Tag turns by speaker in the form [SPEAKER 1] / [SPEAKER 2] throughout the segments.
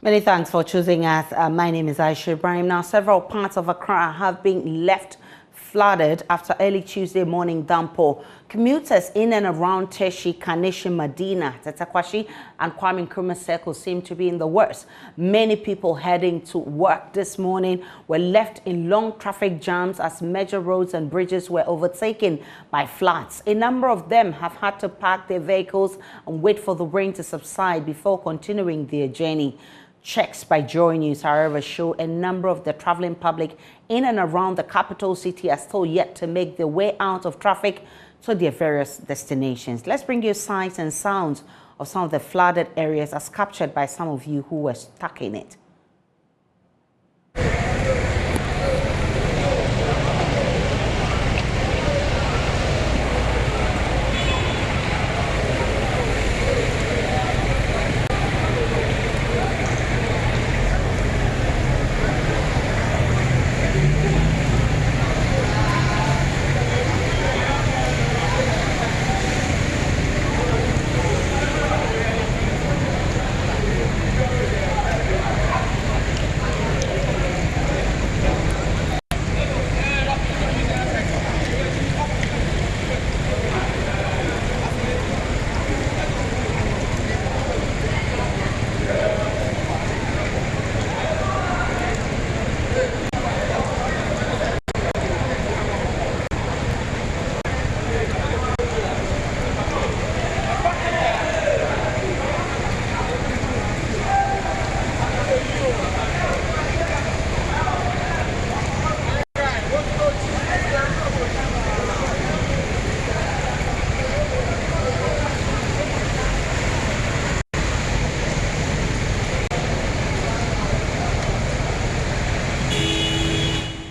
[SPEAKER 1] Many thanks for choosing us. My name is Aisha Ibrahim. Now, several parts of Accra have been left flooded after early Tuesday morning downpour. Commuters in and around Teshi, Kaneshie, Medina, Tetakwashi, and Kwame Nkrumah circles seem to be in the worst. Many people heading to work this morning were left in long traffic jams as major roads and bridges were overtaken by floods. A number of them have had to park their vehicles and wait for the rain to subside before continuing their journey. Checks by JoyNews, however, show a number of the traveling public in and around the capital city are still yet to make their way out of traffic to their various destinations. Let's bring you sights and sounds of some of the flooded areas as captured by some of you who were stuck in it.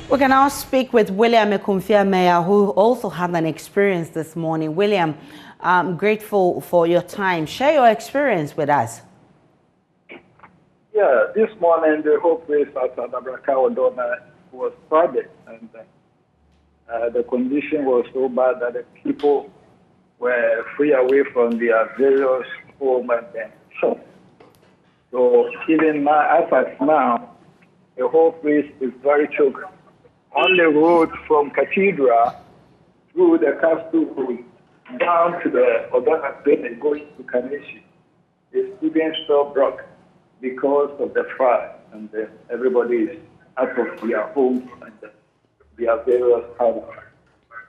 [SPEAKER 1] We can now speak with William Ekumfia-Meya, who also had an experience this morning. William, I'm grateful for your time. Share your experience with us.
[SPEAKER 2] Yeah, this morning the whole place at Odona was flooded, and the condition was so bad that the people were free away from their various homes and shops. So even now, as at now, the whole place is very choked. On the road from Cathedral through the Castle Road down to the Odona Train going to Kaneshie is even still blocked because of the fire, and everybody is out of their homes and their various houses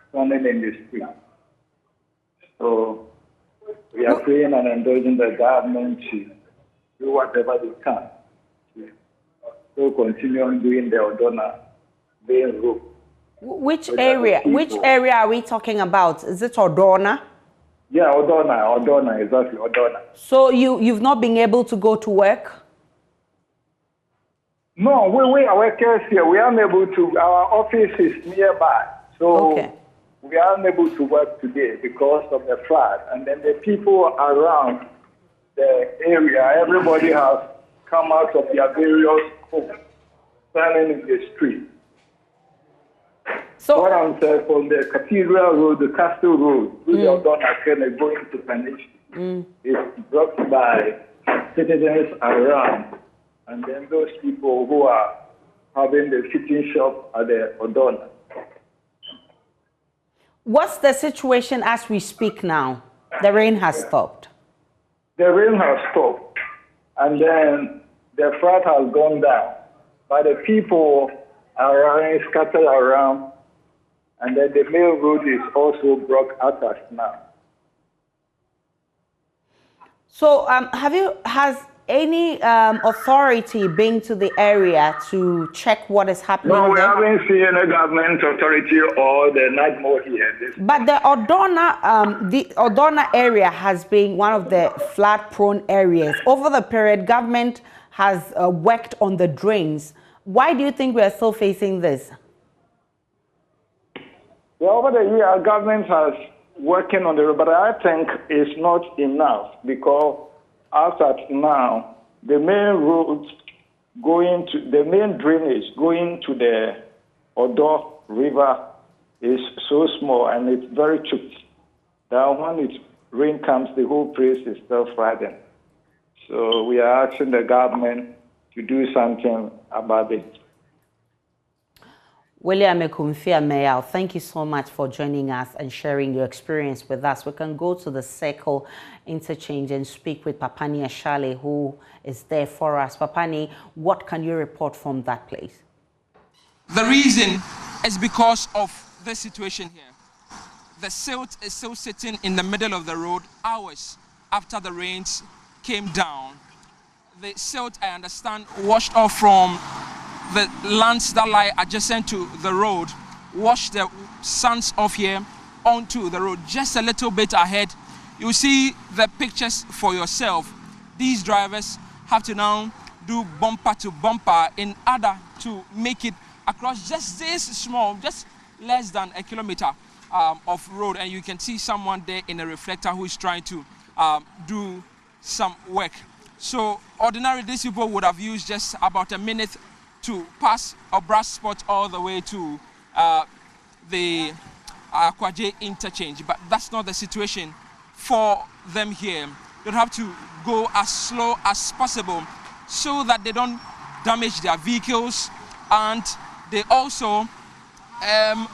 [SPEAKER 2] standing in the street. So we are praying and encouraging the government to do whatever they can to continue on doing the Odona main road.
[SPEAKER 1] Which area? Which area are we talking about? Is it Odona?
[SPEAKER 2] Yeah, Odona, exactly, Odona.
[SPEAKER 1] So you've not been able to go to work?
[SPEAKER 2] No, we are workers here. We are unable to. Our office is nearby, so we are unable to work today because of the flood. And then the people around the area, everybody has come out of their various homes, standing in the street. So what I'm saying, from the Cathedral Road, the Castle Road, through the Odona Train going to Kaneshie, is blocked by citizens around, and then those people who are having the fitting shop at the Odona.
[SPEAKER 1] What's the situation as we speak now? The rain has stopped.
[SPEAKER 2] The rain has stopped, and then the flood has gone down, but the people are scattered around. And then the main road is also blocked out as now. So
[SPEAKER 1] has any authority been to the area to check what is happening?
[SPEAKER 2] No, we haven't seen any government authority or the NAGMO here.
[SPEAKER 1] But the Odona area has been one of the flood-prone areas. Over the period, government has worked on the drains. Why do you think we are still facing this?
[SPEAKER 2] Well, over the year, government has working on the road, but I think it's not enough because as at now, the main road going to the main drainage going to the Odo River is so small and it's very choked. That when rain comes, the whole place is still flooding. So we are asking the government to do something about it.
[SPEAKER 1] William Mayal, thank you so much for joining us and sharing your experience with us. We can go to the Circle interchange and speak with Papani Ashale, who is there for us. Papani, what can you report from that place?
[SPEAKER 3] The reason is because of the situation here. The silt is still sitting in the middle of the road hours after the rains came down. The silt, I understand, washed off from the lands that lie adjacent to the road, washed the sands off here onto the road. Just a little bit ahead, you see the pictures for yourself. These drivers have to now do bumper to bumper in order to make it across just this small, just less than a kilometer of road. And you can see someone there in a reflector who is trying to do some work. So ordinarily, these people would have used just about a minute to pass a brass spot all the way to the Kojo interchange. But that's not the situation for them here. They'll have to go as slow as possible so that they don't damage their vehicles, and they also,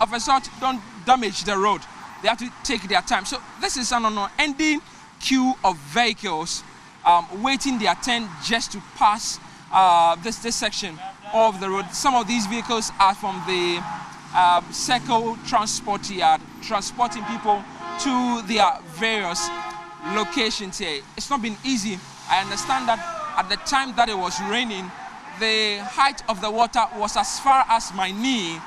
[SPEAKER 3] of a sort, don't damage the road. They have to take their time. So this is an unending queue of vehicles waiting their turn just to pass this section of the road. Some of these vehicles are from the Circle transport yard, transporting people to their various locations here. It's not been easy. I understand that at the time that it was raining, the height of the water was as far as my knee,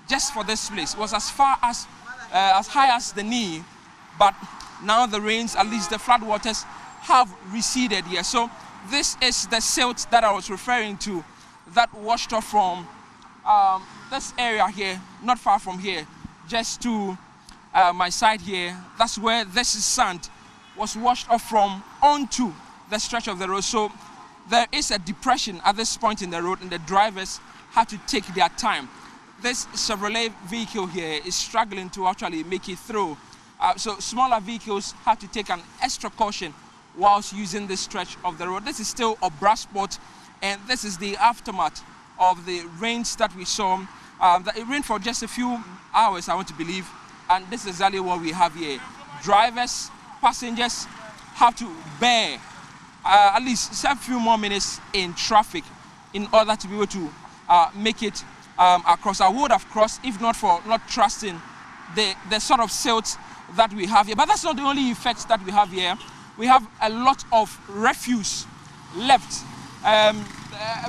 [SPEAKER 3] just for this place. It was as high as the knee, but now the rains, at least the flood waters, have receded here. So this is the silt that I was referring to, that washed off from this area here, not far from here, just to my side here. That's where this sand was washed off from onto the stretch of the road. So there is a depression at this point in the road, and the drivers have to take their time. This Chevrolet vehicle here is struggling to actually make it through. So smaller vehicles have to take an extra caution whilst using this stretch of the road. This is still a brass spot, and this is the aftermath of the rains that we saw. It rained for just a few hours, I want to believe, and this is exactly what we have here. Drivers, passengers have to bear at least a few more minutes in traffic in order to be able to make it across. I would have crossed if not for not trusting the sort of silt that we have here. But that's not the only effects that we have here. We have a lot of refuse left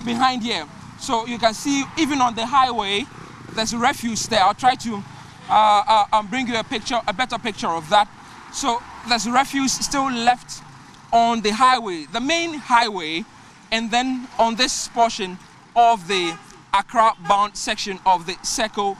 [SPEAKER 3] behind here. So you can see even on the highway, there's refuse there. I'll try to bring you a better picture of that. So there's refuse still left on the highway, the main highway, and then on this portion of the Accra-bound section of the Circle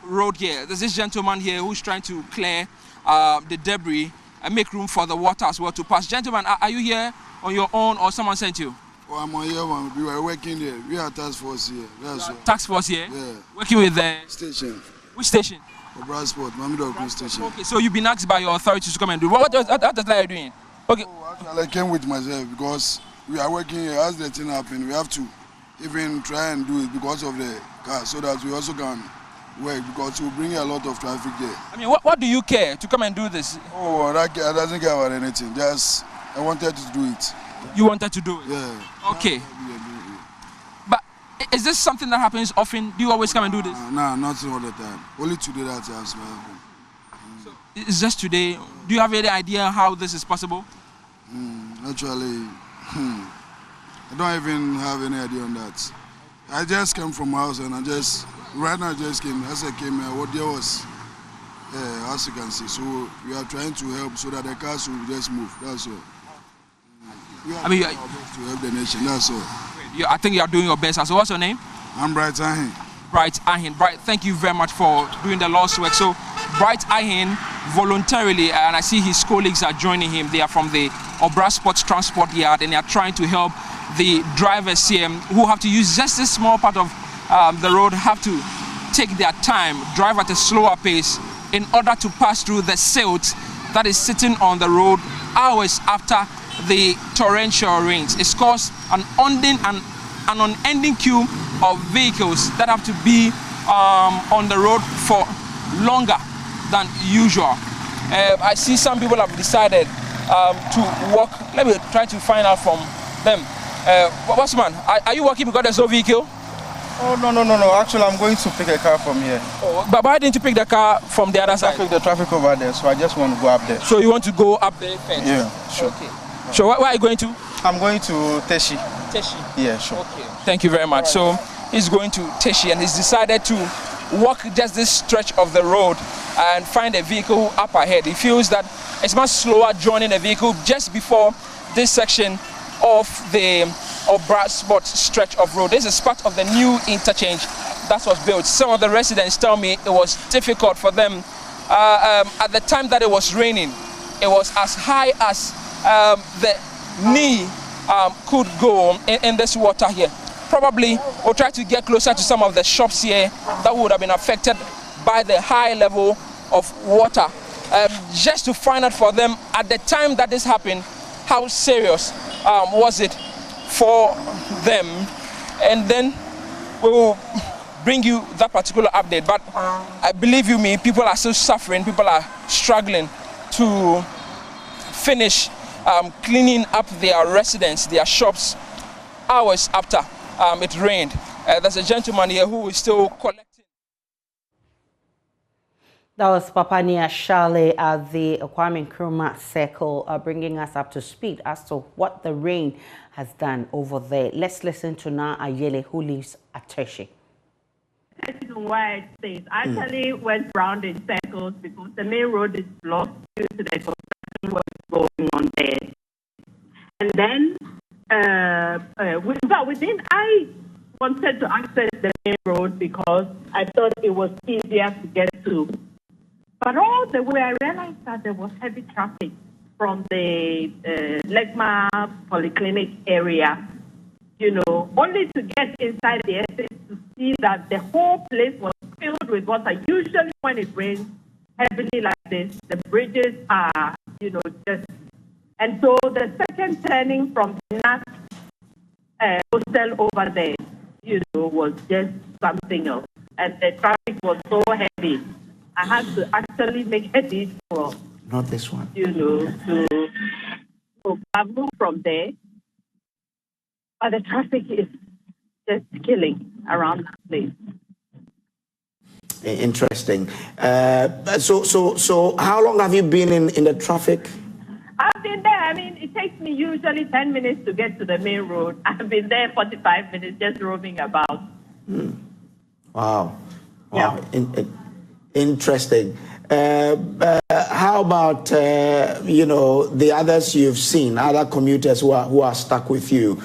[SPEAKER 3] road here. There's this gentleman here who's trying to clear the debris and make room for the water as well to pass. Gentlemen, are you here on your own or someone sent you?
[SPEAKER 4] Oh, I'm on here. We were working there. We are task force here. That's right.
[SPEAKER 3] Task force here?
[SPEAKER 4] Yeah.
[SPEAKER 3] Working with the
[SPEAKER 4] station.
[SPEAKER 3] Which station?
[SPEAKER 4] The Bradsport, Mamidokun station.
[SPEAKER 3] Okay, so you've been asked by your authorities to come and do. What is that you're doing? Okay.
[SPEAKER 4] Oh, actually, I came with myself because we are working here. As the thing happened, we have to even try and do it because of the car, so that we also can work, because we bring a lot of traffic there.
[SPEAKER 3] I mean, what do you care to come and do this?
[SPEAKER 4] Oh, I doesn't care about anything. Just I wanted to do it.
[SPEAKER 3] You wanted to do it?
[SPEAKER 4] Yeah.
[SPEAKER 3] Okay. But is this something that happens often? Do you always come and do this?
[SPEAKER 4] No, not all the time. Only today that has happened.
[SPEAKER 3] So it's just today. Do you have any idea how this is possible?
[SPEAKER 4] Actually, I don't even have any idea on that. I just came from house and right now I just came. As I came here, what there was, as you can see. So we are trying to help so that the cars will just move. That's all. We are doing our best to help the nation. That's all.
[SPEAKER 3] I think you are doing your best. So what's your name?
[SPEAKER 4] I'm Bright Ahin.
[SPEAKER 3] Bright Ahin. Bright, thank you very much for doing the Lord's work. So Bright Ahin voluntarily, and I see his colleagues are joining him. They are from the Obra Sports Transport Yard, and they are trying to help the drivers here who have to use just this small part of the road, have to take their time, drive at a slower pace in order to pass through the silt that is sitting on the road hours after the torrential rains. It's caused an unending queue of vehicles that have to be on the road for longer than usual. I see some people have decided to walk. Let me try to find out from them. Bossman, are you walking because there's no vehicle?
[SPEAKER 5] Oh, no. Actually, I'm going to pick a car from here.
[SPEAKER 3] Oh, but why didn't you pick the car from the other side?
[SPEAKER 5] The traffic over there, so I just want to go up there.
[SPEAKER 3] So you want to go up there first?
[SPEAKER 5] Yeah, sure.
[SPEAKER 3] Okay. So where are you going to?
[SPEAKER 5] I'm going to Teshi.
[SPEAKER 3] Teshi?
[SPEAKER 5] Yeah, sure.
[SPEAKER 3] Okay. Thank you very much. Right. So he's going to Teshi and he's decided to walk just this stretch of the road and find a vehicle up ahead. He feels that it's much slower joining a vehicle just before this section of the bright spot stretch of road. This is part of the new interchange that was built. Some of the residents tell me it was difficult for them at the time that it was raining. It was as high as the knee could go in this water here. Probably we'll try to get closer to some of the shops here that would have been affected by the high level of water, just to find out for them at the time that this happened, how serious was it for them, and then we will bring you that particular update. But I believe you me, people are still suffering, people are struggling to finish cleaning up their residence, their shops, hours after it rained. There's a gentleman here who is still collecting.
[SPEAKER 1] That was Papania Shale at the Kwame Nkrumah Circle, bringing us up to speed as to what the rain has done over there. Let's listen to Na Ayele, who lives at Teshi.
[SPEAKER 6] The reason why it stays actually went round in circles because the main road is blocked due to the construction work going on there. And then, I wanted to access the main road because I thought it was easier to get to. But all the way, I realized that there was heavy traffic from the Legma Polyclinic area, only to get inside the estate to see that the whole place was filled with water. Usually when it rains heavily like this, the bridges are, just... And so the second turning from the Nat hostel over there, was just something else. And the traffic was so heavy. I had to actually make a detour.
[SPEAKER 1] Not this one.
[SPEAKER 6] To move from there. But the traffic is just killing around that place.
[SPEAKER 7] Interesting. So how long have you been in the traffic?
[SPEAKER 6] I've been there. I mean, it takes me usually 10 minutes to get to the main road. I've been there 45 minutes just roaming about.
[SPEAKER 7] Wow.
[SPEAKER 6] Yeah.
[SPEAKER 7] Interesting. How about, the others you've seen, other commuters who are stuck with you?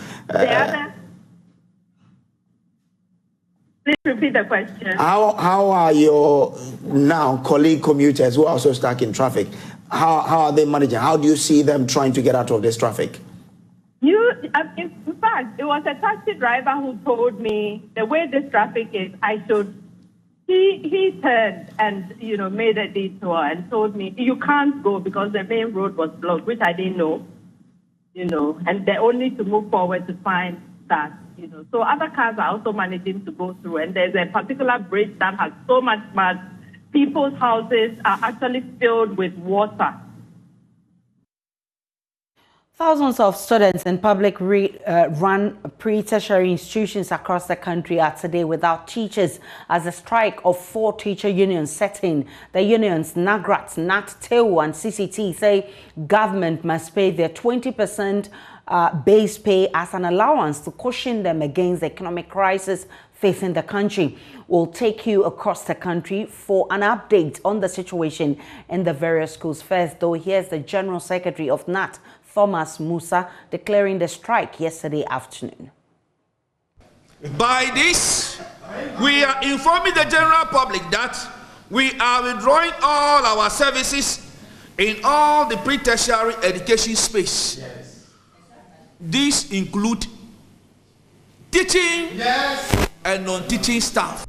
[SPEAKER 6] Please repeat the question.
[SPEAKER 7] How are your now colleague commuters who are also stuck in traffic? How are they managing? How do you see them trying to get out of this traffic?
[SPEAKER 6] In fact, it was a taxi driver who told me the way this traffic is, I should. He turned and made a detour and told me you can't go because the main road was blocked, which I didn't know. And they only to move forward to find that. So other cars are also managing to go through, and there's a particular bridge that has so much mud. People's houses are actually filled with water.
[SPEAKER 1] Thousands of students in public-run pre-tertiary institutions across the country are today without teachers as a strike of 4 teacher unions set in. The unions NAGRAT, NAT, TEU and CCT say government must pay their 20% base pay as an allowance to cushion them against the economic crisis facing the country. We'll take you across the country for an update on the situation in the various schools. First, though, here's the General Secretary of NAT, Thomas Musa, declaring the strike yesterday afternoon.
[SPEAKER 8] By this, we are informing the general public that we are withdrawing all our services in all the pre-tertiary education space. Yes. These include teaching and non-teaching staff.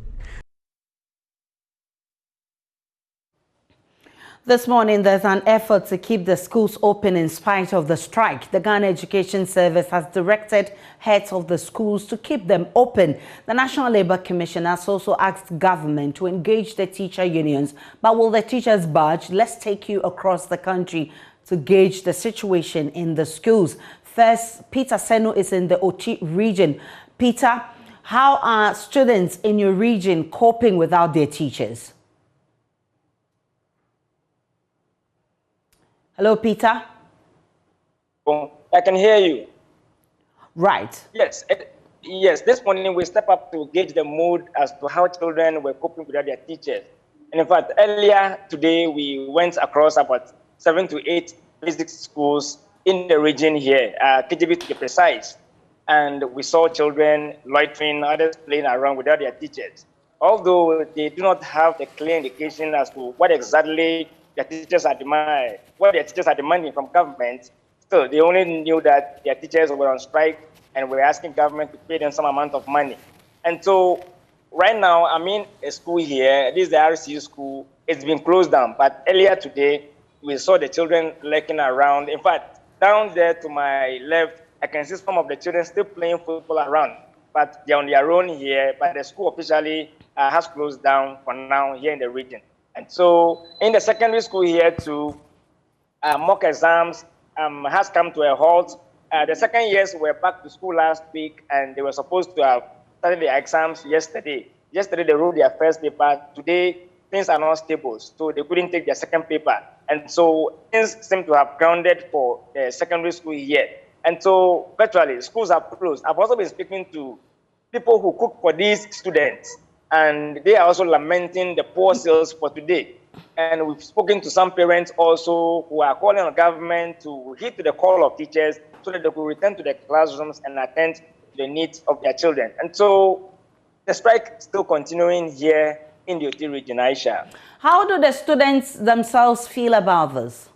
[SPEAKER 1] This morning, there's an effort to keep the schools open in spite of the strike. The Ghana Education Service has directed heads of the schools to keep them open. The National Labour Commission has also asked government to engage the teacher unions. But will the teachers budge? Let's take you across the country to gauge the situation in the schools. First, Peter Seno is in the Ochi region. Peter, how are students in your region coping without their teachers? Hello, Peter.
[SPEAKER 9] I can hear you.
[SPEAKER 1] Right.
[SPEAKER 9] Yes. Yes. This morning we step up to gauge the mood as to how children were coping without their teachers. And in fact, earlier today we went across about 7 to 8 basic schools in the region here, KJB to be precise. And we saw children loitering, others playing around without their teachers. Although they do not have a clear indication as to what exactly their teachers are demanding from government. Still, they only knew that their teachers were on strike and were asking government to pay them some amount of money. And so right now, I'm in a school here. This is the RCU school. It's been closed down. But earlier today, we saw the children lurking around. In fact, down there to my left, I can see some of the children still playing football around. But they're on their own here. But the school officially has closed down for now here in the region. And so in the secondary school here too, mock exams has come to a halt. The second years were back to school last week and they were supposed to have started their exams yesterday. Yesterday they wrote their first paper. Today things are not stable, so they couldn't take their second paper. And so things seem to have grounded for the secondary school year. And so virtually schools are closed. I've also been speaking to people who cook for these students, and they are also lamenting the poor sales for today. And we've spoken to some parents also who are calling on government to heed to the call of teachers so that they could return to their classrooms and attend to the needs of their children. And so the strike is still continuing here in the Oti region, Aisha.
[SPEAKER 1] How do the students themselves feel about this?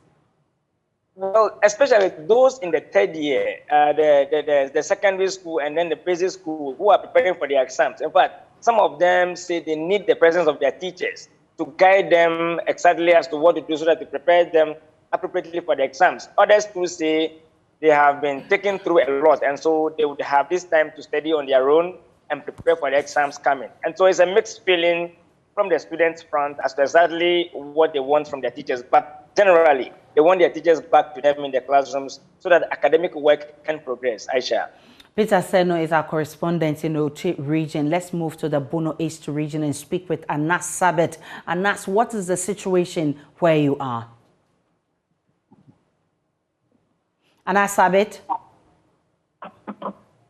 [SPEAKER 9] Well, especially those in the third year, the secondary school and then the basic school who are preparing for the exams. In fact, some of them say they need the presence of their teachers to guide them exactly as to what to do so that they prepare them appropriately for the exams. Others too say they have been taken through a lot, and so they would have this time to study on their own and prepare for the exams coming. And so it's a mixed feeling from the students' front as to exactly what they want from their teachers. But generally, they want their teachers back to them in the classrooms so that academic work can progress. Aisha.
[SPEAKER 1] Peter Seno is our correspondent in the Ochi region. Let's move to the Bono East region and speak with Anas Sabet. Anas, what is the situation where you are? Anas Sabet?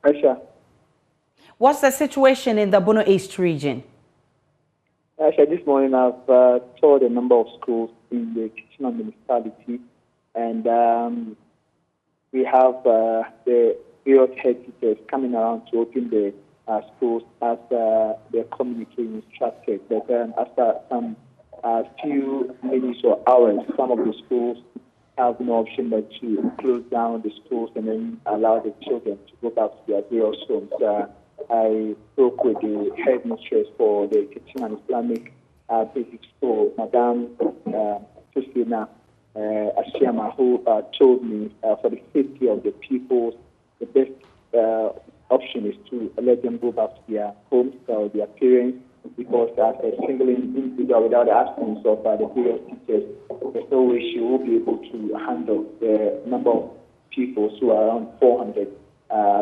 [SPEAKER 2] Aisha.
[SPEAKER 1] What's the situation in the Bono East region?
[SPEAKER 2] Aisha, this morning I've toured a number of schools in the Kitchener municipality, and we have the various head teachers coming around to open the schools as the community is instructed. But after some few minutes or hours, some of the schools have no option but to close down the schools and then allow the children to go back to their various homes. I spoke with the headmistress for the Kitchener Islamic Basic School, Madame Christina Ashiyama, who told me for the safety of the pupils, the best option is to let them go back to their homes or their parents, because as a single individual without the absence of the various teachers, there's no way she will be able to handle the number of pupils who are around 400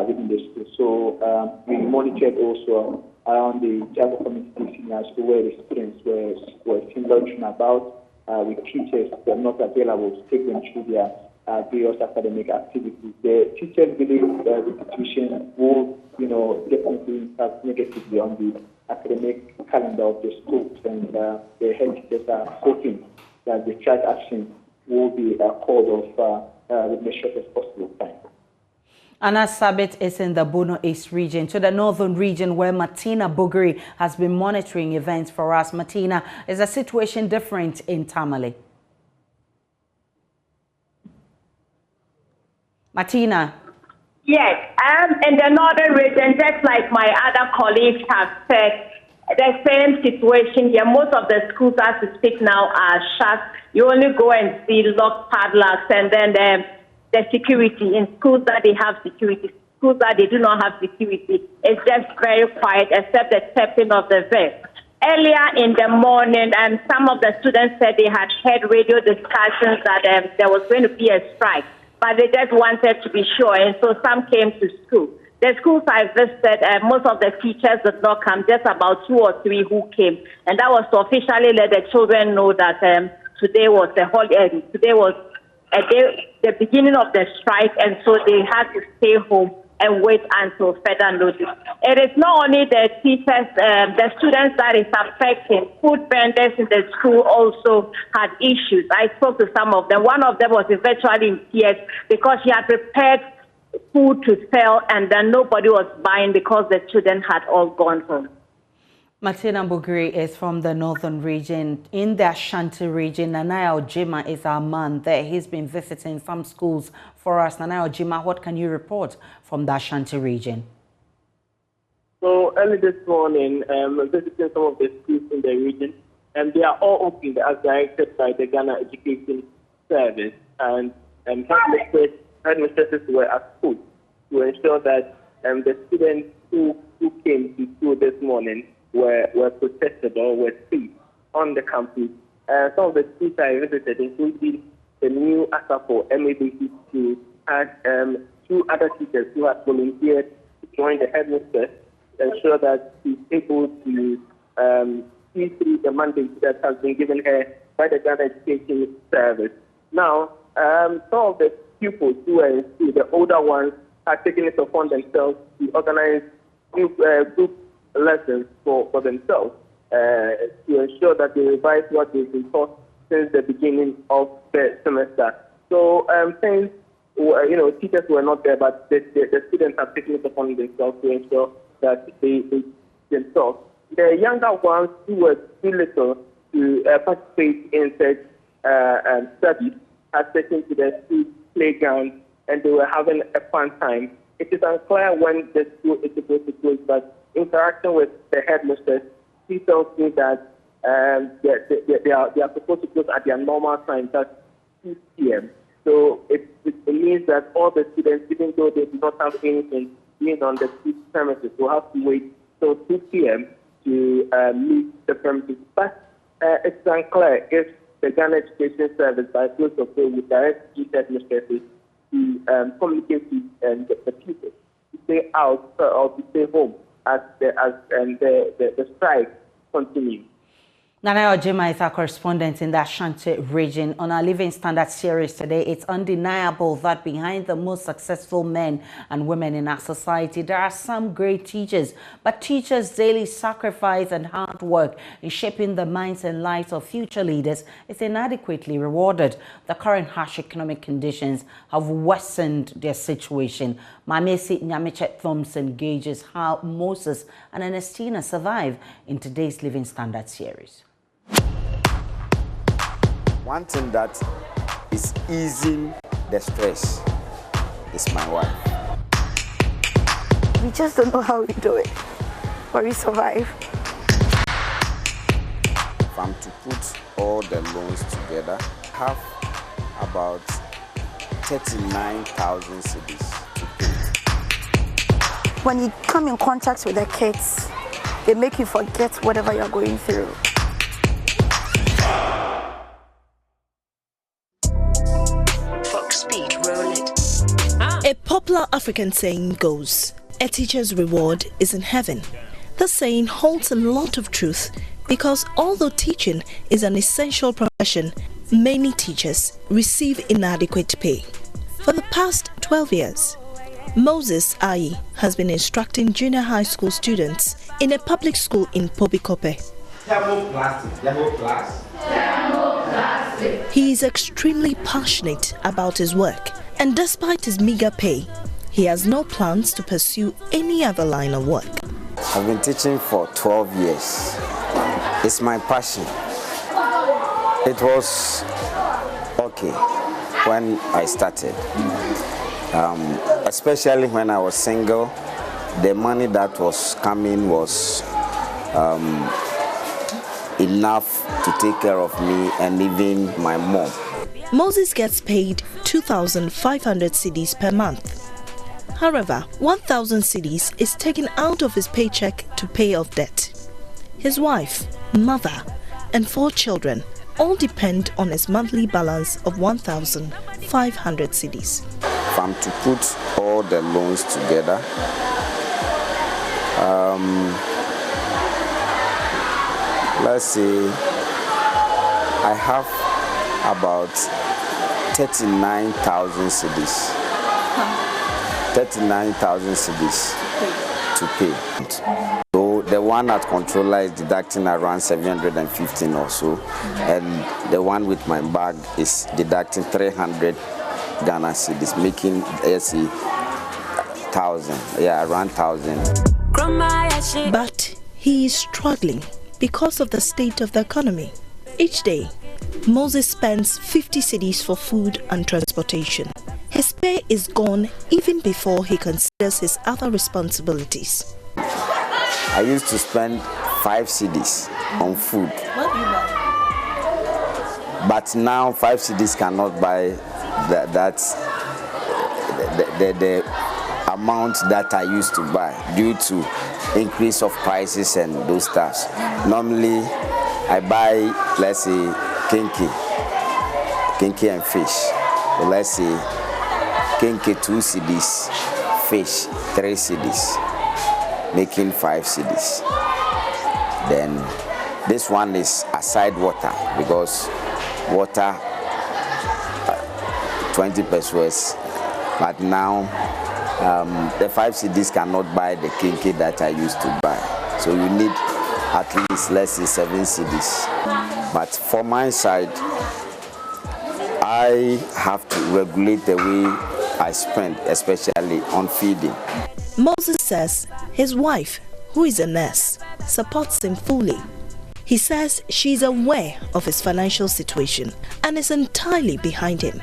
[SPEAKER 2] within the school. So we monitored also around the Java community seniors where the students were seen loitering about with teachers that are not available to take them through their various academic activities. The teachers believe that the institution will, definitely impact negatively on the academic calendar of the schools, and the head teachers are hoping that the strike action will be called off with the shortest possible time.
[SPEAKER 1] Anas Sabet is in the Bono East region, to the northern region where Martina Bugari has been monitoring events for us. Martina, is the situation different in Tamale? Martina.
[SPEAKER 6] Yes, in the northern region, just like my other colleagues have said, The same situation here. Most of the schools, as we speak now, are shut. You only go and see locked padlocks, and then the security in schools that they have security. Schools that they do not have security, it's just very quiet, except the tapping of the vest. Earlier in the morning, some of the students said they had heard radio discussions that there was going to be a strike, but they just wanted to be sure, and so some came to school. The schools I visited, most of the teachers did not come, just about 2 or 3 who came. And that was to officially let the children know that today was the holiday. Today was the beginning of the strike, and so they had to stay home and wait until further notice. It is not only the teachers, the students that is affecting. Food vendors in the school also had issues. I spoke to some of them. One of them was virtually in tears because she had prepared food to sell, and then nobody was buying because the children had all gone home.
[SPEAKER 1] Martina Bugiri is from the northern region. In the Ashanti region, Nanaya Ojima is our man there. He's been visiting some schools for us. Nanaya Ojima, what can you report from the Ashanti region?
[SPEAKER 10] So early this morning, visiting some of the schools in the region, and they are all open as directed by the Ghana Education Service, and headmistresses were at school to ensure that the students who came to school this morning were protected or were safe on the campus. Some of the schools I visited, including the new Asafo MABC school, had 2 other teachers who had volunteered to join the headmistress to ensure that she's able to see through the mandate that has been given her by the Ghana Education Service. Now, some of the pupils who were in school, the older ones, are taking it upon themselves to organize group lessons for themselves to ensure that they revise what they've been taught since the beginning of the semester. So since teachers were not there, but the students are taking it upon themselves to ensure that they themselves. The younger ones who were too little to participate in such studies are taken to the school playground, and they were having a fun time. It is unclear when the school is supposed to close, but interaction with the headmistress, she tells me that they are supposed to close at their normal time, that's 2 p.m. So it means that all the students, even though they do not have anything being on the school premises, will have to wait till 2 p.m. to leave the premises. But it's unclear if the Ghana Education Service, by close of play, would direct these headmistresses to communicate with the people to stay out or to stay home as the strike continues.
[SPEAKER 1] Nanaya Ojima is our correspondent in the Ashanti region. On our Living Standard series today, it's undeniable that behind the most successful men and women in our society, there are some great teachers. But teachers' daily sacrifice and hard work in shaping the minds and lives of future leaders is inadequately rewarded. The current harsh economic conditions have worsened their situation. Mamesi Nyamichet Thompson gauges how Moses and Ernestina survive in today's Living Standard series.
[SPEAKER 11] One thing that is easing the stress is my wife.
[SPEAKER 12] We just don't know how we do it, but we survive.
[SPEAKER 11] If I'm to put all the loans together, I have about 39,000 cedis to pay.
[SPEAKER 12] When you come in contact with the kids, they make you forget whatever you're going through.
[SPEAKER 13] A popular African saying goes, a teacher's reward is in heaven. This saying holds a lot of truth because although teaching is an essential profession, many teachers receive inadequate pay. For the past 12 years, Moses Ayi has been instructing junior high school students in a public school in Pobikope. He is extremely passionate about his work, and despite his meager pay, he has no plans to pursue any other line of work.
[SPEAKER 11] I've been teaching for 12 years. It's my passion. It was okay when I started. Especially when I was single, the money that was coming was enough to take care of me and even my mom.
[SPEAKER 13] Moses gets paid 2,500 cedis per month. However, 1,000 cedis is taken out of his paycheck to pay off debt. His wife, mother, and 4 children all depend on his monthly balance of 1,500 cedis.
[SPEAKER 11] If I'm to put all the loans together, let's say I have about 39,000 cedis. 39,000 cedis to pay. So the one at controller is deducting around 715 or so, and the one with my bag is deducting 300 Ghana cedis, making say 1,000, around 1,000.
[SPEAKER 13] But he is struggling because of the state of the economy. Each day, Moses spends 50 cedis for food and transportation. His pay is gone even before he considers his other responsibilities.
[SPEAKER 11] I used to spend 5 cedis on food.
[SPEAKER 13] What do you buy?
[SPEAKER 11] But now 5 cedis cannot buy the amount that I used to buy due to increase of prices and those stuffs. Normally, I buy, let's say, kinky and fish. So let's say kinky 2 cedis, fish 3 cedis, making 5 cedis. Then this one is aside water, because water 20 pesos, but now the 5 cedis cannot buy the kinky that I used to buy. So you need at least, let's say, 7 cedis. But for my side, I have to regulate the way I spend, especially on feeding.
[SPEAKER 13] Moses says his wife, who is a nurse, supports him fully. He says she's aware of his financial situation and is entirely behind him.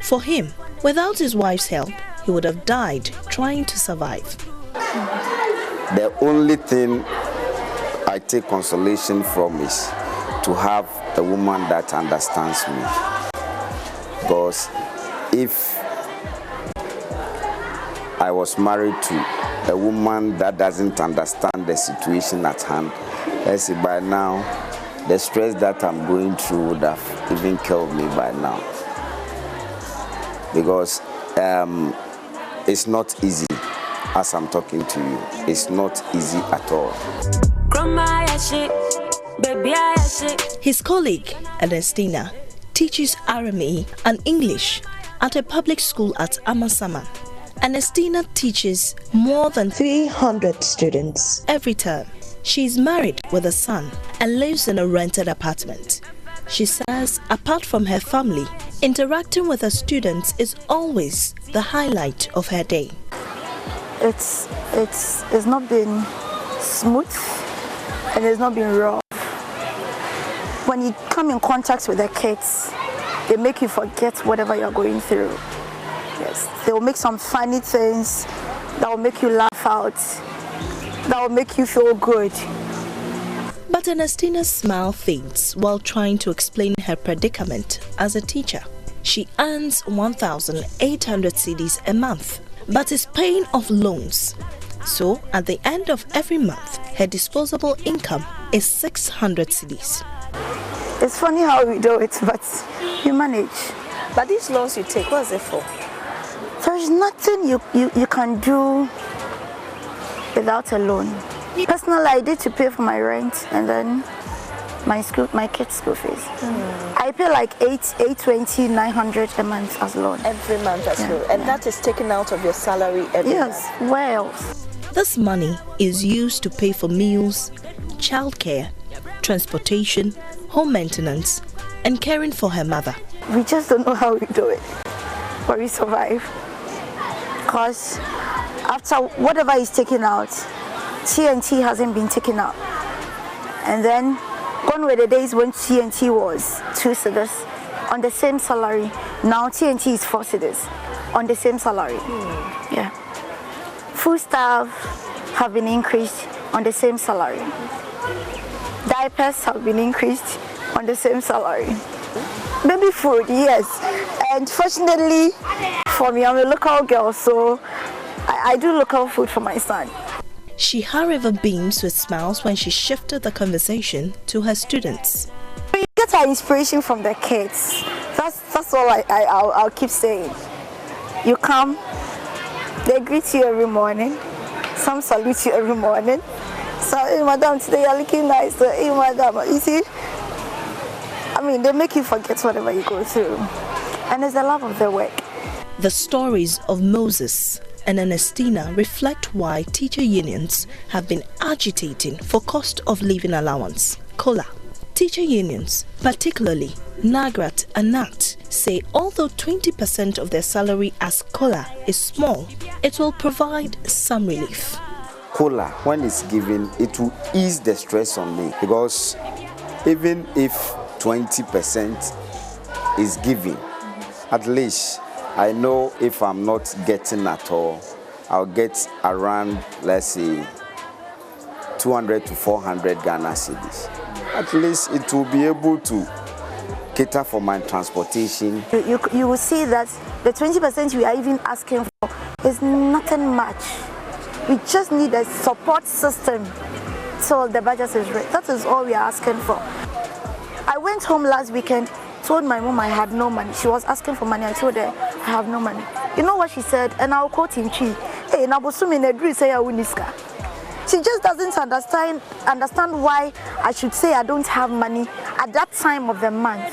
[SPEAKER 13] For him, without his wife's help, he would have died trying to survive.
[SPEAKER 11] The only thing I take consolation from is to have a woman that understands me. Because if I was married to a woman that doesn't understand the situation at hand, let's say by now, the stress that I'm going through would have even killed me by now. Because it's not easy as I'm talking to you. It's not easy at all.
[SPEAKER 13] His colleague, Ernestina, teaches RME and English at a public school at Amasama. Ernestina teaches more than 300 students every term. She is married with a son and lives in a rented apartment. She says apart from her family, interacting with her students is always the highlight of her day.
[SPEAKER 12] It's not been smooth and it's not been rough. When you come in contact with the kids, they make you forget whatever you're going through. Yes, they will make some funny things that will make you laugh out, that will make you feel good.
[SPEAKER 13] But Ernestina's smile fades while trying to explain her predicament as a teacher. She earns 1,800 cedis a month, but is paying off loans. So at the end of every month, her disposable income is 600 cedis.
[SPEAKER 12] It's funny how we do it, but you manage.
[SPEAKER 14] But these loans you take, what is it for?
[SPEAKER 12] There's nothing you can do without a loan. Personally, I did to pay for my rent and then my kids' school fees. I pay like 820, 900 a month as loan.
[SPEAKER 14] Every month as loan. And that is taken out of your salary every month?
[SPEAKER 12] Yes, where else?
[SPEAKER 13] This money is used to pay for meals, childcare, transportation, home maintenance, and caring for her mother.
[SPEAKER 12] We just don't know how we do it, but we survive. Because after whatever is taken out, TNT hasn't been taken out. And then gone were the days when TNT was 2 cedis on the same salary. Now TNT is 4 cedis on the same salary. Yeah. Food staff have been increased on the same salary. Diapers have been increased on the same salary. Baby food, yes. And fortunately for me, I'm a local girl, so I do local food for my son.
[SPEAKER 13] She, however, beams with smiles when she shifted the conversation to her students.
[SPEAKER 12] We get our inspiration from the kids. That's all I'll keep saying. You come, they greet you every morning. Some salute you every morning. So, hey, madam, today you're looking nice. Hey, madam, you see? I mean, they make you forget whatever you go through. And it's the love of the work.
[SPEAKER 13] The stories of Moses and Ernestina reflect why teacher unions have been agitating for cost of living allowance, COLA. Teacher unions, particularly NAGRAT and NAT, say although 20% of their salary as COLA is small, it will provide some relief.
[SPEAKER 11] COLA, when it's given, it will ease the stress on me, because even if 20% is given, at least I know if I'm not getting at all, I'll get around, let's say, 200 to 400 Ghana cedis. At least it will be able to cater for my transportation.
[SPEAKER 12] You will see that the 20% we are even asking for is nothing much. We just need a support system so the budget is right. That is all we are asking for. I went home last weekend, told my mom I had no money. She was asking for money. I told her I have no money. You know what she said? And I'll quote in Chi. Hey, she just doesn't understand why I should say I don't have money at that time of the month.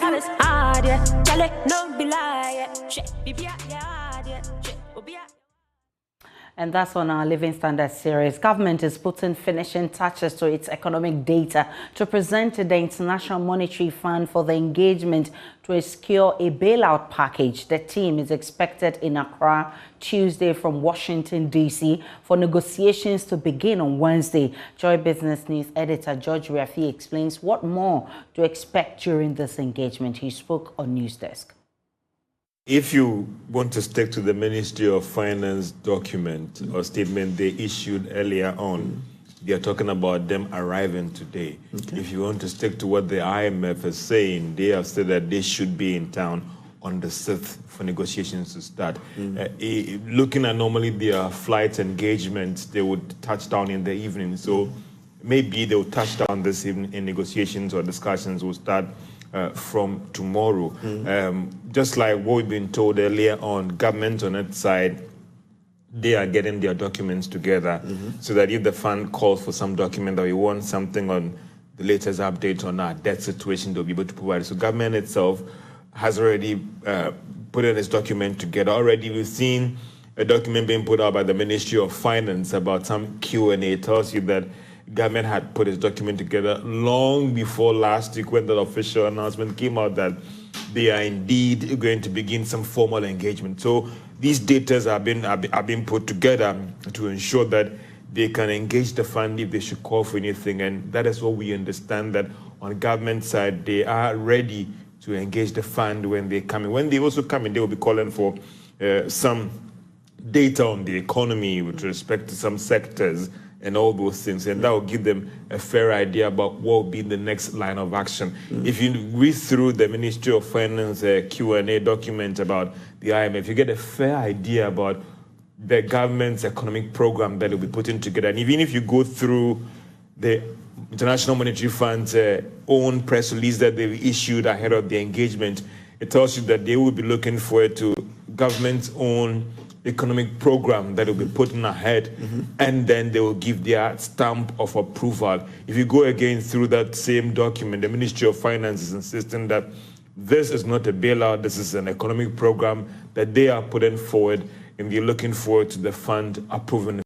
[SPEAKER 1] And that's on our Living Standards series. Government is putting finishing touches to its economic data to present to the International Monetary Fund for the engagement to secure a bailout package. The team is expected in Accra Tuesday from Washington, D.C. for negotiations to begin on Wednesday. Joy Business News editor George Rafi explains what more to expect during this engagement. He spoke on Newsdesk.
[SPEAKER 15] If you want to stick to the Ministry of Finance document or statement they issued earlier on, they are talking about them arriving today. Okay. If you want to stick to what the IMF is saying, they have said that they should be in town on the 6th for negotiations to start. Looking at normally their flight engagements, they would touch down in the evening. So maybe they will touch down this evening and negotiations or discussions will start from tomorrow. Just like what we've been told earlier on, government on its side, they are getting their documents together so that if the fund calls for some document or we want something on the latest update on our debt situation, they'll be able to provide it. So government itself has already put in its document together. Already we've seen a document being put out by the Ministry of Finance about some Q&A. It tells you that government had put its document together long before last week when the official announcement came out that they are indeed going to begin some formal engagement. So these data are being put together to ensure that they can engage the fund if they should call for anything. And that is what we understand, that on government side, they are ready to engage the fund when they come in. When they also come in, they will be calling for some data on the economy with respect to some sectors and all those things, and that will give them a fair idea about what will be the next line of action. If you read through the Ministry of Finance Q&A document about the IMF, you get a fair idea about the government's economic program that will be putting together. And even if you go through the International Monetary Fund's own press release that they've issued ahead of the engagement, it tells you that they will be looking forward to government's own economic program that will be put ahead, and then they will give their stamp of approval. If you go again through that same document, the Ministry of Finance is insisting that this is not a bailout, this is an economic program that they are putting forward, and they're looking forward to the fund approving.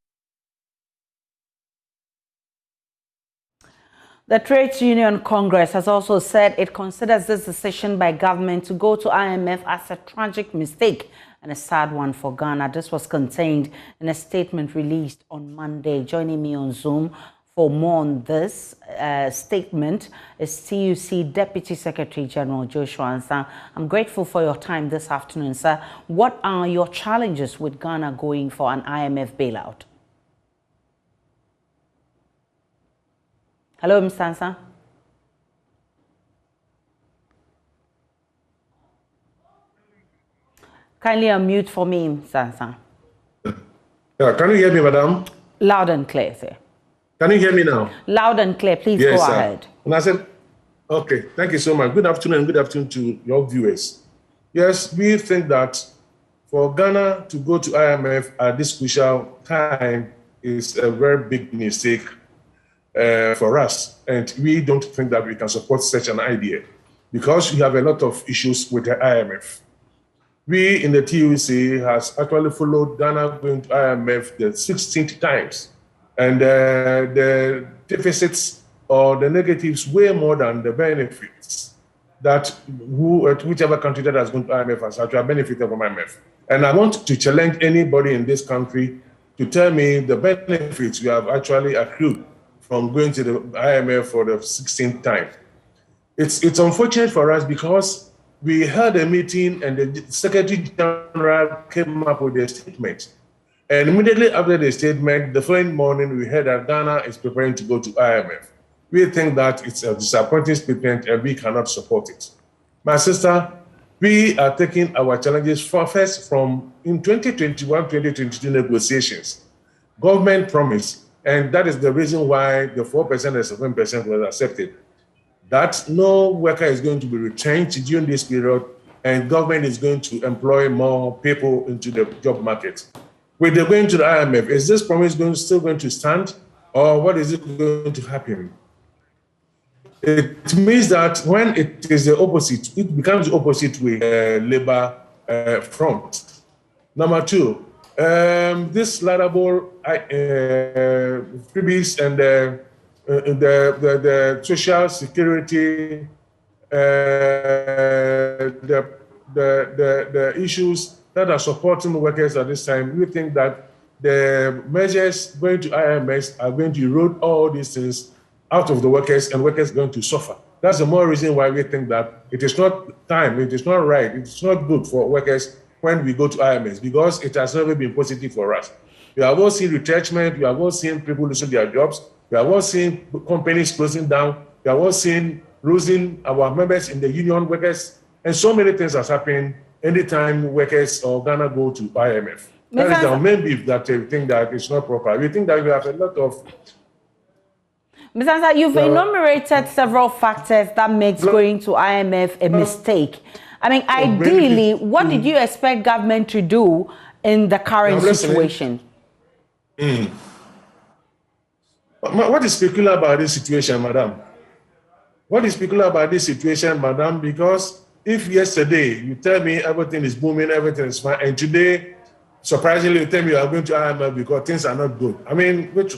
[SPEAKER 1] The Trades Union Congress has also said it considers this decision by government to go to IMF as a tragic mistake and a sad one for Ghana. This was contained in a statement released on Monday. Joining me on Zoom for more on this statement is TUC Deputy Secretary General Joshua Ansah. I'm grateful for your time this afternoon, sir. What are your challenges with Ghana going for an IMF bailout? Hello, Mr. Sansa. Kindly unmute for me, Mr. Sansa.
[SPEAKER 16] Yeah, can you hear me, madam?
[SPEAKER 1] Loud and clear, sir.
[SPEAKER 16] Can you hear me now?
[SPEAKER 1] Loud and clear. Please
[SPEAKER 16] Yes,
[SPEAKER 1] go
[SPEAKER 16] sir.
[SPEAKER 1] ahead.
[SPEAKER 16] And I said, okay, thank you so much. Good afternoon, and good afternoon to your viewers. Yes, we think that for Ghana to go to IMF at this crucial time is a very big mistake for us. And we don't think that we can support such an idea because we have a lot of issues with the IMF. We in the TUC has actually followed Ghana going to IMF the 16th times. And the deficits or the negatives way more than the benefits that whichever country that has gone to IMF has actually benefited from IMF. And I want to challenge anybody in this country to tell me the benefits we have actually accrued from going to the IMF for the 16th time. It's unfortunate for us because we had a meeting and the Secretary General came up with a statement. And immediately after the statement, the following morning, we heard that Ghana is preparing to go to IMF. We think that it's a disappointing statement and we cannot support it. My sister, we are taking our challenges first from in 2021-2022 negotiations. Government promised, and that is the reason why the 4% and 7% was accepted, that no worker is going to be retrenched during this period and government is going to employ more people into the job market. With the going to the IMF, is this promise still going to stand or what is it going to happen? It means that when it is the opposite, it becomes the opposite with labor front. Number two, this laudable freebies and the social security, the issues that are supporting workers at this time, we think that the measures going to IMF are going to erode all these things out of the workers and workers are going to suffer. That's the more reason why we think that it is not time, it is not right, it's not good for workers when we go to IMF because it has never been positive for us. We have all seen retrenchment, we have all seen people losing their jobs, we have all seen companies closing down, we have all seen losing our members in the union workers, and so many things has happened anytime workers or Ghana go to IMF. That is our main beef that we think that it's not proper. We think that we have a lot of...
[SPEAKER 1] Mr. Ansa, you've enumerated several factors that makes going to IMF a mistake. I mean, ideally, what did you expect government to do in the current situation?
[SPEAKER 16] What is peculiar about this situation, madam? What is peculiar about this situation, madam? Because if yesterday you tell me everything is booming, everything is fine, and today, surprisingly, you tell me you are going to IMF because things are not good. I mean, which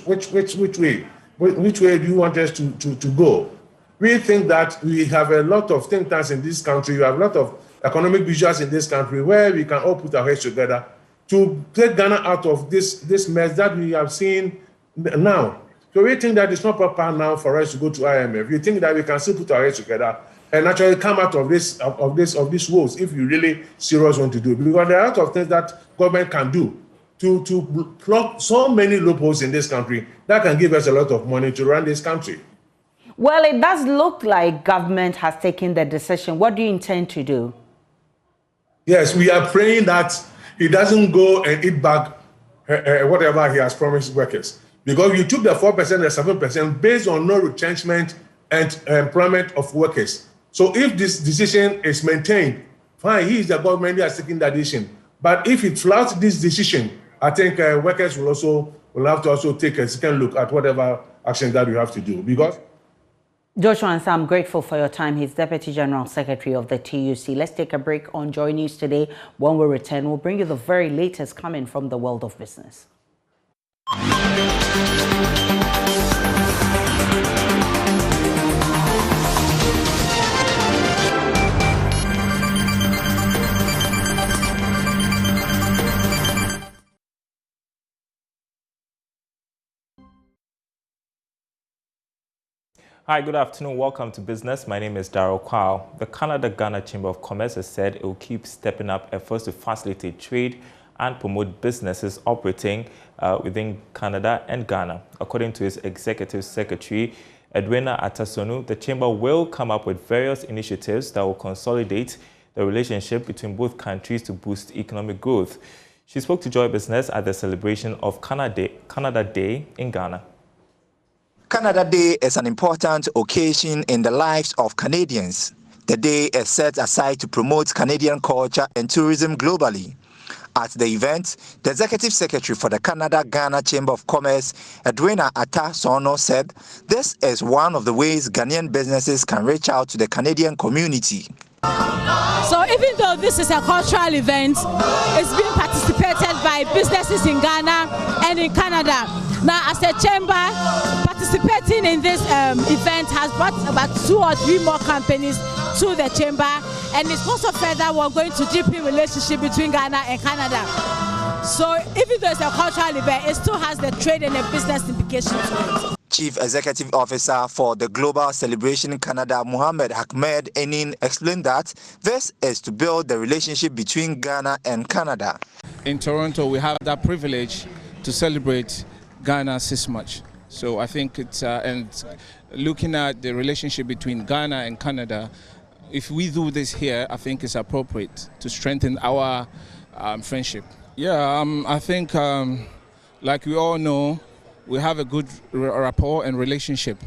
[SPEAKER 16] way? Which way do you want us to go? We think that we have a lot of think tanks in this country. We have a lot of economic visuals in this country where we can all put our heads together to take Ghana out of this mess that we have seen now. So we think that it's not proper now for us to go to IMF. We think that we can still put our heads together and actually come out of these woes if you really serious want to do. Because there are a lot of things that government can do to plug so many loopholes in this country that can give us a lot of money to run this country.
[SPEAKER 1] Well, it does look like government has taken the decision. What do you intend to do?
[SPEAKER 16] Yes, we are praying that he doesn't go and eat back whatever he has promised workers. Because you took the 4% and 7% based on no retrenchment and employment of workers. So if this decision is maintained, fine, he is the government that has taken that decision. But if it flouts this decision, I think workers will have to also take a second look at whatever action that we have to do. Because
[SPEAKER 1] Joshua Ansa, I'm grateful for your time. He's Deputy General Secretary of the TUC. Let's take a break on Joy News today. When we return, we'll bring you the very latest coming from the world of business.
[SPEAKER 17] Hi, good afternoon. Welcome to Business. My name is Daryl Kwao. The Canada-Ghana Chamber of Commerce has said it will keep stepping up efforts to facilitate trade and promote businesses operating within Canada and Ghana. According to its executive secretary, Edwina Atasonu, the chamber will come up with various initiatives that will consolidate the relationship between both countries to boost economic growth. She spoke to Joy Business at the celebration of Canada Day in Ghana.
[SPEAKER 18] Canada Day is an important occasion in the lives of Canadians. The day is set aside to promote Canadian culture and tourism globally. At the event, the Executive Secretary for the Canada-Ghana Chamber of Commerce, Edwina Atasonu, said this is one of the ways Ghanaian businesses can reach out to the Canadian community.
[SPEAKER 19] So even though this is a cultural event, it's being participated by businesses in Ghana and in Canada. Now, as a chamber, participating in this event has brought about 2 or 3 more companies to the chamber, and it's also further we're going to deepen relationship between Ghana and Canada. So even though it's a cultural event, it still has the trade and the business implications to it.
[SPEAKER 18] Chief Executive Officer for the Global Celebration Canada, Mohamed Ahmed Enin, explained that this is to build the relationship between Ghana and Canada.
[SPEAKER 20] In Toronto, we have that privilege to celebrate Ghana's 6th March. So I think it's, and looking at the relationship between Ghana and Canada, if we do this here, I think it's appropriate to strengthen our friendship. Yeah, I think, like we all know, we have a good rapport and relationship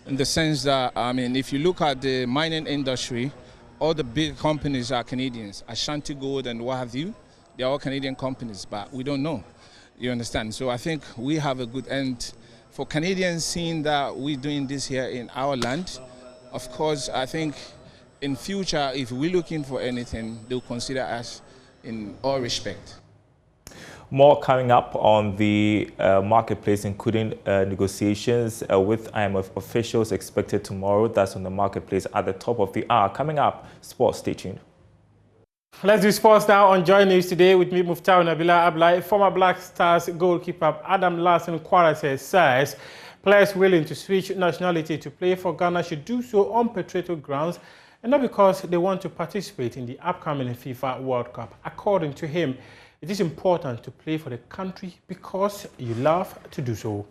[SPEAKER 20] in the sense that, I mean, if you look at the mining industry, all the big companies are Canadians. Ashanti Gold and what have you, they're all Canadian companies, but we don't know. You understand? So I think we have a good end for Canadians seeing that we're doing this here in our land. Of course, I think in future, if we're looking for anything, they'll consider us in all respect.
[SPEAKER 17] More coming up on the marketplace, including negotiations with IMF officials expected tomorrow. That's on the marketplace at the top of the hour. Coming up, sports. Stay tuned.
[SPEAKER 21] Let's do sports now on JoyNews today with me, Muftau Nabila Ablai. Former Black Stars goalkeeper Adam Larson Kwarase says players willing to switch nationality to play for Ghana should do so on patriotic grounds and not because they want to participate in the upcoming FIFA World Cup. According to him, it is important to play for the country because you love to do so.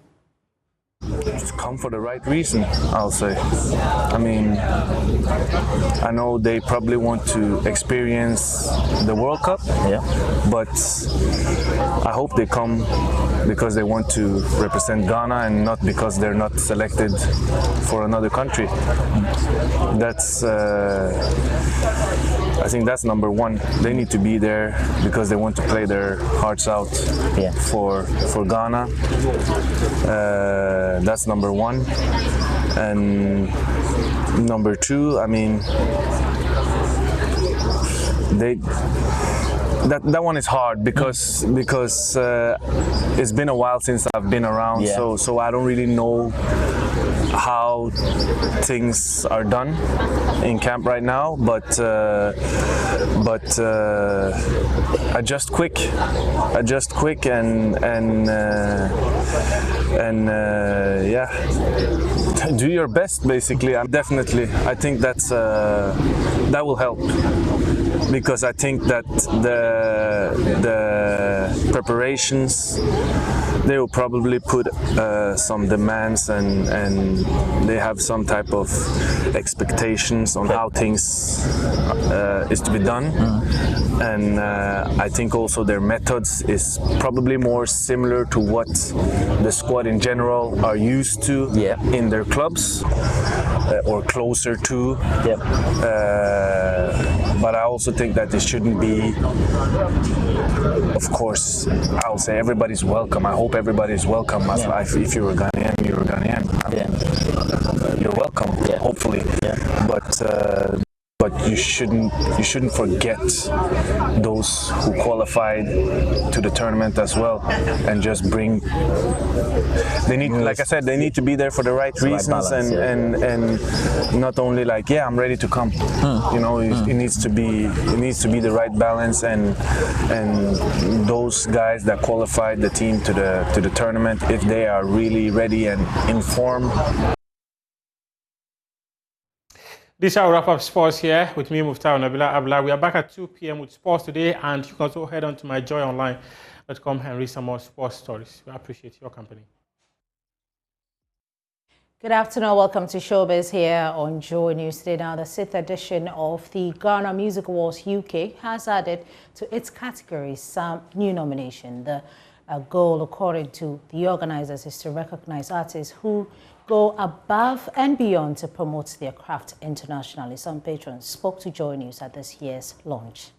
[SPEAKER 22] Just come for the right reason, I'll say. I mean, I know they probably want to experience the World Cup, but I hope they come because they want to represent Ghana and not because they're not selected for another country. That's, I think that's number one. They need to be there because they want to play their hearts out for Ghana. That's number one. And number two, I mean, that one is hard because it's been a while since I've been around, so I don't really know how things are done in camp right now, but adjust quick and yeah, do your best basically. Definitely, I think that will help. Because I think that the preparations, they will probably put some demands and they have some type of expectations on how things is to be done. And I think also their methods is probably more similar to what the squad in general are used to in their clubs or closer to. But I also think that it shouldn't be, of course, I'll say everybody's welcome. I hope everybody's welcome. If you're a Ghanaian, you're a Ghanaian. You're welcome, hopefully. But you shouldn't forget those who qualified to the tournament as well, and just bring. They need, like I said, they need to be there for the right reasons, and not only like, I'm ready to come. You know, it needs to be the right balance, and those guys that qualified the team to the tournament, if they are really ready and informed.
[SPEAKER 21] This is our wrap-up sports here with me, Muftau Nabila Abla. We are back at 2 p.m. with sports today, and you can also head on to myjoyonline.com and read some more sports stories. We appreciate your company.
[SPEAKER 4] Good afternoon, welcome to Showbiz here on Joy News today. Now, the 6th edition of the Ghana Music Awards UK has added to its categories some new nomination. The goal, according to the organizers, is to recognize artists who go above and beyond to promote their craft internationally. Some patrons spoke to Joy News at this year's launch.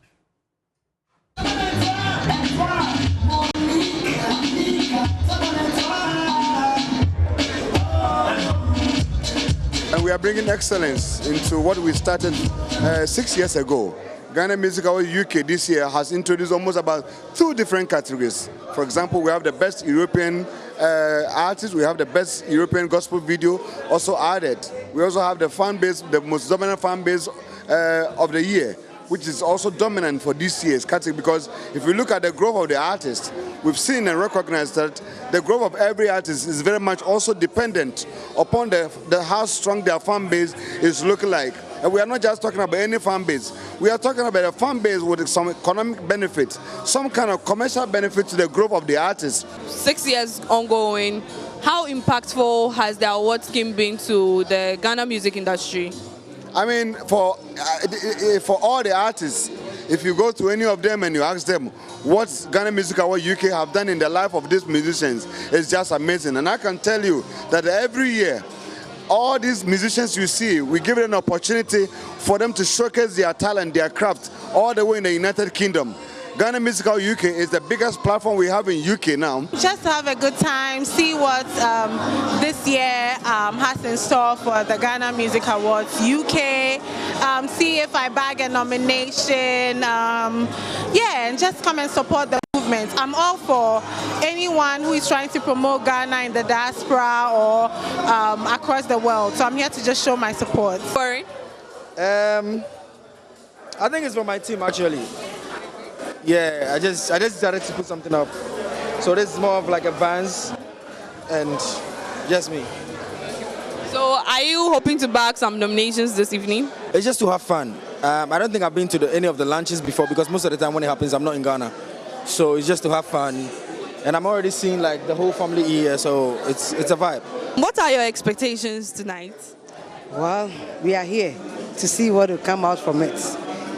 [SPEAKER 5] And we are bringing excellence into what we started 6 years ago. Ghana Music Awards UK this year has introduced almost about 2 different categories. For example, we have the best European artist, we have the best European gospel video also added. We also have the fan base, the most dominant fan base of the year, which is also dominant for this year's category, because if we look at the growth of the artists, we've seen and recognized that the growth of every artist is very much also dependent upon how strong their fan base is looking like. And we are not just talking about any fan base. We are talking about a fan base with some economic benefit, some kind of commercial benefit to the growth of the artist.
[SPEAKER 23] 6 years ongoing, how impactful has the award scheme been to the Ghana music industry?
[SPEAKER 5] I mean, for all the artists, if you go to any of them and you ask them what Ghana Music Awards UK have done in the life of these musicians, it's just amazing. And I can tell you that every year, all these musicians you see, we give them an opportunity for them to showcase their talent, their craft, all the way in the United Kingdom. Ghana Music Awards UK is the biggest platform we have in UK now.
[SPEAKER 24] Just to have a good time, see what this year has in store for the Ghana Music Awards UK, see if I bag a nomination, yeah, and just come and support the movement. I'm all for anyone who is trying to promote Ghana in the diaspora or across the world, so I'm here to just show my support.
[SPEAKER 23] Sorry?
[SPEAKER 25] I think it's for my team actually. Yeah, I just decided to put something up. So this is more of like a Vans and just me.
[SPEAKER 23] So are you hoping to bag some nominations this evening?
[SPEAKER 25] It's just to have fun. I don't think I've been to any of the lunches before because most of the time when it happens, I'm not in Ghana. So it's just to have fun. And I'm already seeing like the whole family here, so it's a vibe.
[SPEAKER 23] What are your expectations tonight?
[SPEAKER 26] Well, we are here to see what will come out from it.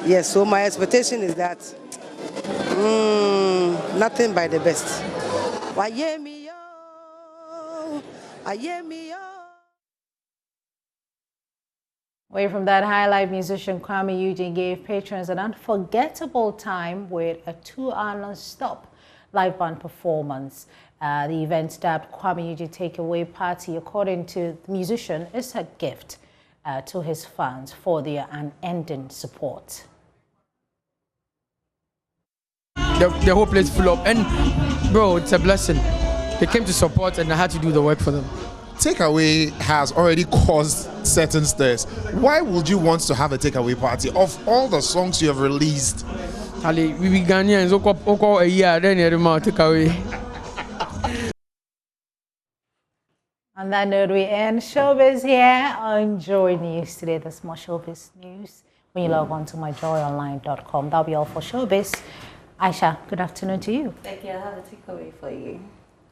[SPEAKER 26] Yes, so my expectation is that nothing by the best.
[SPEAKER 4] Away from that, highlight musician Kwame Eugene gave patrons an unforgettable time with a 2-hour non-stop live band performance. The event dubbed Kwame Eugene Takeaway Party, according to the musician, is a gift to his fans for their unending support.
[SPEAKER 27] The whole place full up, and bro, it's a blessing. They came to support and I had to do the work for them.
[SPEAKER 28] Takeaway has already caused certain stirs. Why would you want to have a takeaway party of all the songs you have released?
[SPEAKER 27] Ali, we be Ghanaians, oko a year, then you takeaway.
[SPEAKER 4] On that note, we end Showbiz here on Joy News today. There's more Showbiz news when you log on to myjoyonline.com. That'll be all for Showbiz. Aisha, good afternoon to you.
[SPEAKER 29] Thank you. I have a takeaway for you.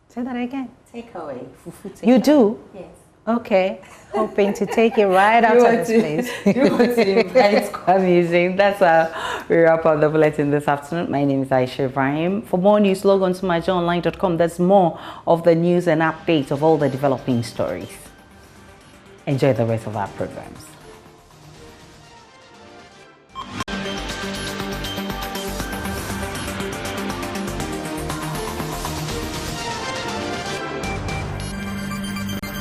[SPEAKER 4] Say that again.
[SPEAKER 29] Takeaway. Fufu takeaway.
[SPEAKER 4] You do?
[SPEAKER 29] Yes.
[SPEAKER 4] Okay. Hoping to take it right out of this place.
[SPEAKER 29] You want to invite Kwame Eugene. That's how we wrap up the bulletin this afternoon. My name is Aisha Ibrahim. For more news, log on to myjoyonline.com. There's more of the news and updates of all the developing stories. Enjoy the rest of our programs.